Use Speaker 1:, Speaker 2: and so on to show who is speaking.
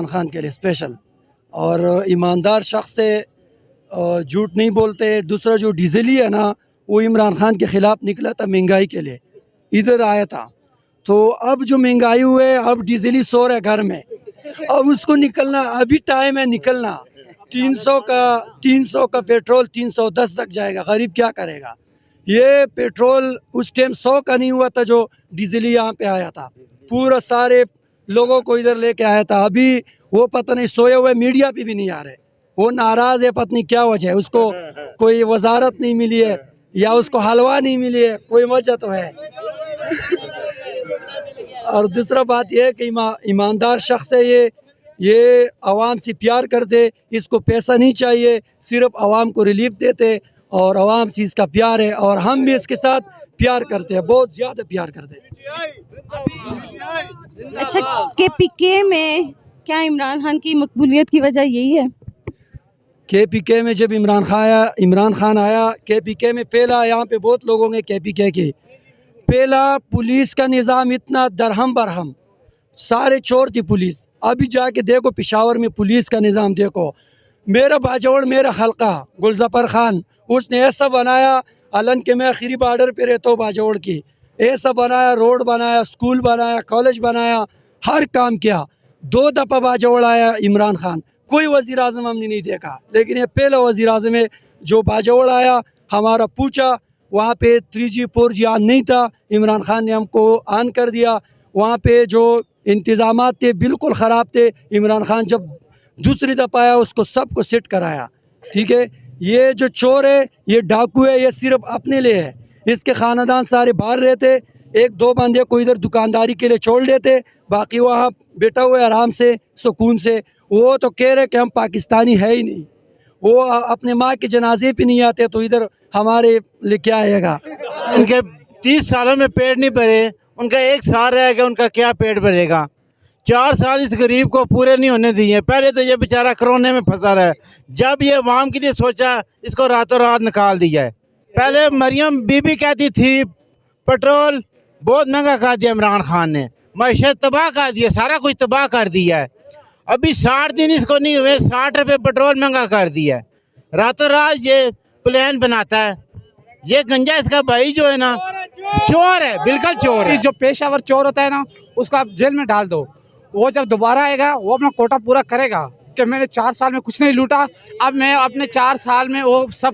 Speaker 1: खान के लिए स्पेशल। और ईमानदार शख्स से झूठ नहीं बोलते। दूसरा जो डीजली है ना, वो इमरान खान के ख़िलाफ़ निकला था महंगाई के लिए, इधर आया था। तो अब जो महंगाई हुए, अब डीजली सो रहा है घर में, अब उसको निकलना, अभी टाइम है निकलना। 300 का पेट्रोल 310 तक जाएगा, गरीब क्या करेगा। ये पेट्रोल उस टाइम 100 का नहीं हुआ था जो डीजली यहाँ पे आया था, पूरा सारे लोगों को इधर लेके आया था। अभी वो पता नहीं, सोए हुए मीडिया पे भी नहीं आ रहे, वो नाराज़ है, पता नहीं क्या वजह है। उसको कोई वजारत नहीं मिली है या उसको हलवा नहीं मिली है, कोई वजह तो है। और दूसरा बात यह है कि ईमानदार शख्स है ये आवाम से प्यार करते, इसको पैसा नहीं चाहिए, सिर्फ आवाम को रिलीफ देते और आवाम से इसका प्यार है। और हम भी इसके साथ प्यार करते हैं, बहुत ज़्यादा प्यार करते हैं।
Speaker 2: अच्छा, KPK में क्या इमरान खान की मकबूलियत की वजह यही है?
Speaker 1: KPK में जब इमरान खान आया, KPK में पहला, यहाँ पे बहुत लोग होंगे KPK के, पहला पुलिस का निज़ाम इतना दरहम बरहम, सारे चोर थी पुलिस। अभी जाके देखो पेशावर में पुलिस का निज़ाम देखो। मेरा बाजवड़, मेरा हल्का गुलज़फ़र खान, उसने ऐसा बनाया, अलन के मैं आखिरी बॉर्डर पे रहता हूँ बाजवड़ की, ऐसा बनाया, रोड बनाया, स्कूल बनाया, कॉलेज बनाया, हर काम किया। 2 दफ़ा बाजवड़ आया इमरान खान, कोई वज़ीर आज़म हमने नहीं देखा, लेकिन ये पहला वज़ीर आज़म है जो बाजवड़ आया। हमारा पूछा, वहाँ पे 3G 4G ऑन नहीं था, इमरान खान ने हमको ऑन कर दिया। वहाँ पे जो इंतज़ामात थे बिल्कुल ख़राब थे, इमरान खान जब दूसरी दफ़ा आया उसको सबको सेट कराया। ठीक है, ये जो चोर है, ये डाकू है, ये सिर्फ अपने लिए है, इसके ख़ानदान सारे बाहर रहते। 1-2 बंदे को इधर दुकानदारी के लिए छोड़ देते, बाकी वहाँ बैठा हुआ है आराम से सुकून से। वो तो कह रहे कि हम पाकिस्तानी है ही नहीं, वो अपने माँ के जनाजे पे नहीं आते, तो इधर हमारे लिए क्या आएगा।
Speaker 3: उनके 30 सालों में पेट नहीं भरे, उनका 1 साल रहेगा, उनका क्या पेट भरेगा। 4 साल इस गरीब को पूरे नहीं होने दिए। पहले तो ये बेचारा कोरोना में फंसा रहा है, जब ये अवाम के लिए सोचा, इसको रातों रात निकाल दिया है। पहले मरियम बीबी कहती थी पेट्रोल बहुत महंगा कर दिया इमरान खान ने, मैशत तबाह कर दिया, सारा कुछ तबाह कर दिया है। अभी 60 दिन इसको नहीं हुए, 60 रुपये पेट्रोल महंगा कर दिया है। रातों रात ये प्लान बनाता है। ये गंजा इसका भाई जो है ना, चोर है, बिल्कुल चोर है।
Speaker 4: जो पेशावर चोर होता है ना, उसको आप जेल में डाल दो, वो जब दोबारा आएगा वो अपना कोटा पूरा करेगा कि मैंने 4 साल में कुछ नहीं लूटा, अब मैं अपने 4 साल में वो सब